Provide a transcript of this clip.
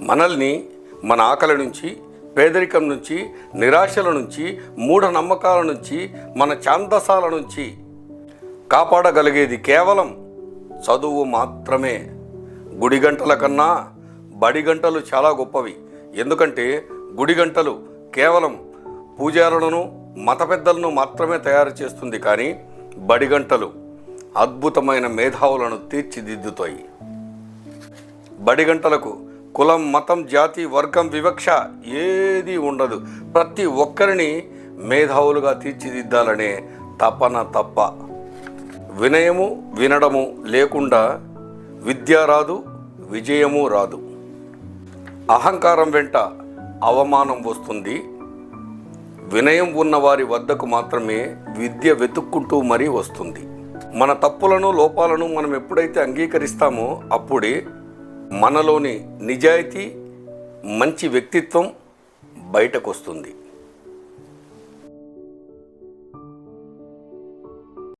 మనల్ని మన ఆకలి నుంచి, పేదరికం నుంచి, నిరాశల నుంచి, మూఢనమ్మకాల నుంచి, మన ఛాందసాల నుంచి కాపాడగలిగేది కేవలం చదువు మాత్రమే. గుడి గంటల కన్నా బడి గంటలు చాలా గొప్పవి. ఎందుకంటే గుడి గంటలు కేవలం పూజారులను, మత పెద్దలను మాత్రమే తయారు చేస్తుంది, కానీ బడి గంటలు అద్భుతమైన మేధావులను తీర్చిదిద్దుతాయి. బడి గంటలకు కులం, మతం, జాతి, వర్గం, వివక్ష ఏది ఉండదు. ప్రతి ఒక్కరిని మేధావులుగా తీర్చిదిద్దాలనే తపన తప్ప. వినయము, వినడము లేకుండా విద్య రాదు, విజయము రాదు. అహంకారం వెంట అవమానం వస్తుంది. వినయం ఉన్న వారి వద్దకు మాత్రమే విద్య వెతుక్కుంటూ మరీ వస్తుంది. మన తప్పులను, లోపాలను మనం ఎప్పుడైతే అంగీకరిస్తామో అప్పుడే మనలోని నిజాయితీ, మంచి వ్యక్తిత్వం బయటకు వస్తుంది.